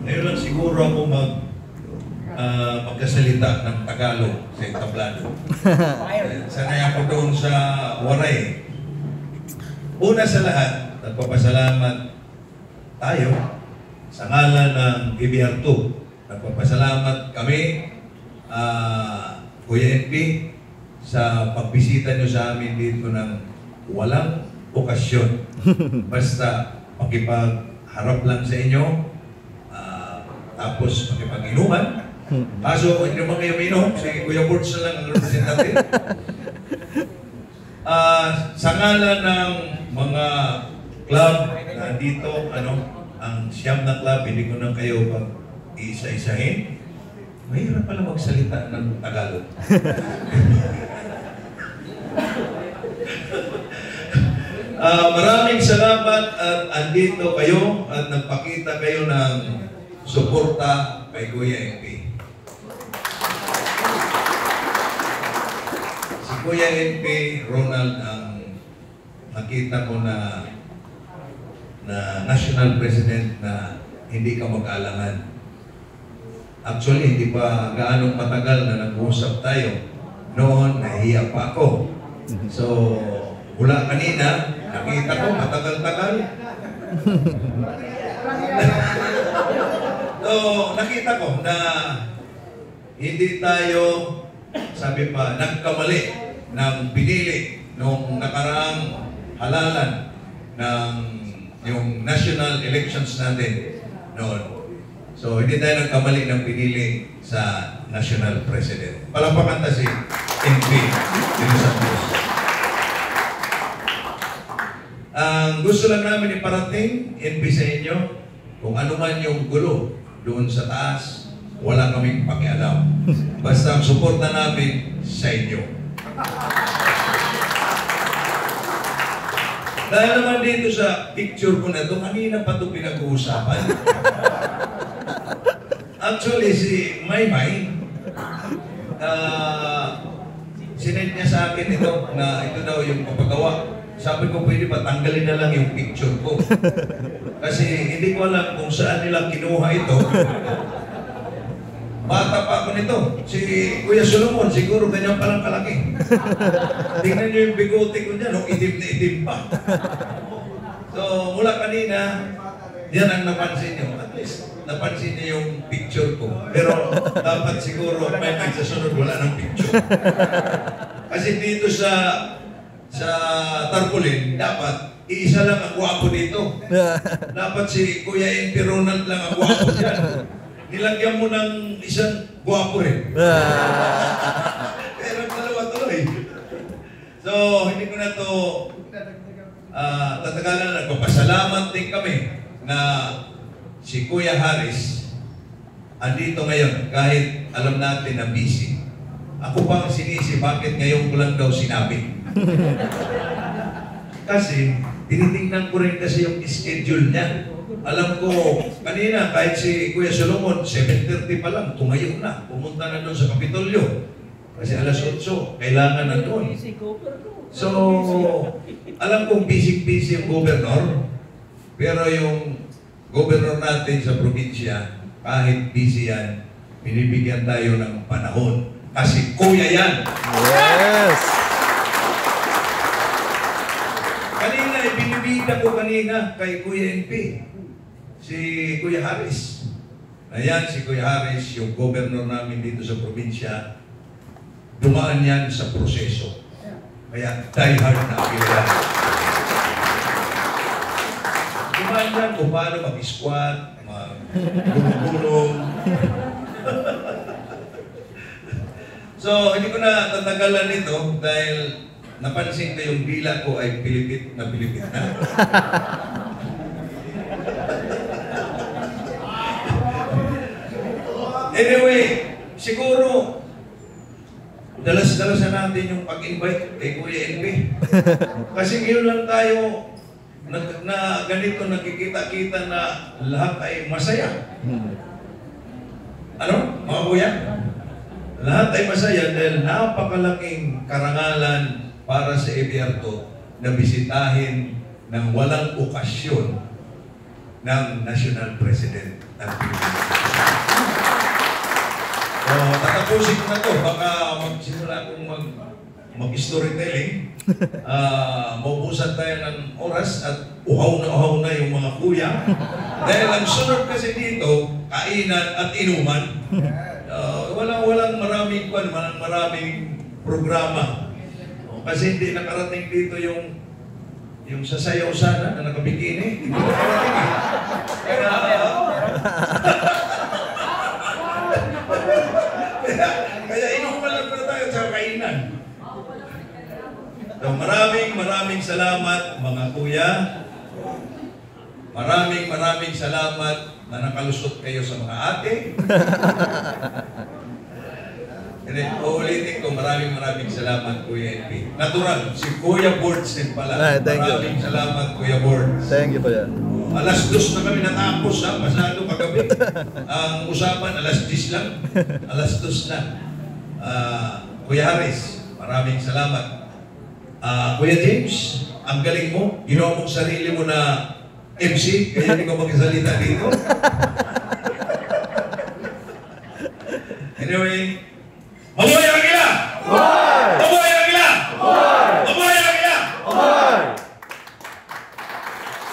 Ngayon lang siguro ako magkasalita ng Tagalog sa entablado. Sanay ako doon sa Waray. Una sa lahat, nagpapasalamat tayo sa ngalan ng PBR2. Nagpapasalamat kami, Kuya NP, sa pagbisita nyo sa amin dito ng walang okasyon. Basta makipagharap lang sa inyo, tapos makipag-inuman. Kaso, hindi naman kayo minom. Si Kuya Bords na lang ang representative. Sa ngalan ng mga club na dito, ang siyam na club, hindi ko na kayo pag-isa-isahin. Mahirap pala magsalita ng Tagalog. Maraming salamat at andito kayo at nagpakita kayo ng suporta kay Kuya NP. Si Kuya NP, Ronald, ang nakita ko na national president na hindi ka mag-alangan. Actually, hindi pa gaano matagal na nag-uusap tayo. Noon, nahihiya pa ako. So, mula kanina, nakita ko, matagal-tagal. So, nakita ko na hindi tayo, sabi pa, nagkamali ng pinili nung nakaraang halalan ng yung national elections natin noon. So, hindi tayo nagkamali ng pinili sa national president. Palakpakan ta si NP Dino Santos. Ang gusto lang namin iparating, NP, sa inyo, kung ano man yung gulo doon sa taas, wala kaming pakialam. Basta ang suporta namin sa inyo. Dahil naman dito sa picture ko na ito, kanina pa ito pinag-uusapan. Actually, si Maymay, sinend niya sa akin ito, na ito daw yung papagawa. Sabi ko, pwede ba tanggalin na lang yung picture ko? Kasi hindi ko alam kung saan nila kinuha ito. Bata pa ako nito. Si Kuya Solomon, siguro ganyan palang kalaki. Tingnan niyo yung bigote ko niya, nung itim na itim pa. So, mula kanina, yan ang napansin niyo. At least, napansin niyo yung picture ko. Pero dapat siguro, may nagsasunod, wala ng picture. Kasi dito sa tarpaulin, dapat iisa lang ang gwapo dito. Dapat si Kuya NP Ronald lang ang gwapo dyan. Nilagyan mo ng isang gwapo rin. Pero dalawa tuloy. So, hindi ko na ito tatagalan. Nagpapasalamat din kami na si Kuya Harris andito ngayon kahit alam natin na busy. Ako bang sinisi, bakit ngayon ko lang daw sinabi? Kasi, tinitingnan ko rin kasi yung schedule niya. Alam ko, kanina, kahit si Kuya Solomon, 7:30 pa lang, tumayo na. Pumunta na doon sa Kapitolyo. Kasi alas 8, kailangan na doon. So, alam kong busy-busy yung gobernador. Pero yung gobernador natin sa probinsya, kahit busy yan, binibigyan tayo ng panahon. Kasi kuya yan. Yes! Kanina, binibida ko kanina kay Kuya NP. Si Kuya Harris. Ayan, si Kuya Harris, yung governor namin dito sa probinsya, dumaan yan sa proseso. Kaya, die hard na akilala. Dumaan yan kung paano mag-squat, mag-gulong-gulong. So, hindi ko na tatagalan nito dahil napansin ko yung dila ko ay pilipit na. Anyway, siguro, dalas-dalasan natin yung pag-invite kay Kuya NP. Kasi ngayon lang tayo na ganito nakikita-kita na lahat ay masaya. Ano, mga kuya? Lahat ay masaya dahil napakalaking karangalan para sa EBR2 na bisitahin ng walang okasyon ng National President ng Pilipinas. So, tatapusin ko na to. Baka magsimula akong mag-storytelling. Maubusan tayo ng oras at uhaw na yung mga kuya. Dahil ang sunod kasi dito, kainan at inuman. Walang maraming programa. Kasi hindi nakarating dito yung sasayaw sana na nakabikini. Hindi nakarating kaya inuman lang na tayo sa kainan. So, maraming salamat mga kuya. Maraming salamat na nakalusot kayo sa mga ate. Uulitin ko, maraming salamat Kuya NP. Natural, si Kuya Boards din pala. Maraming salamat Kuya Boards. Thank you po yan. Alas 2 na kami natapos ha, masyado kagabi. Ang usapan, alas 10 lang. Alas 2 na. Kuya Haris, maraming salamat. Kuya James, ang galing mo. Ginawa mong sarili mo na MC, kaya hindi ko magsalita dito. Anyway,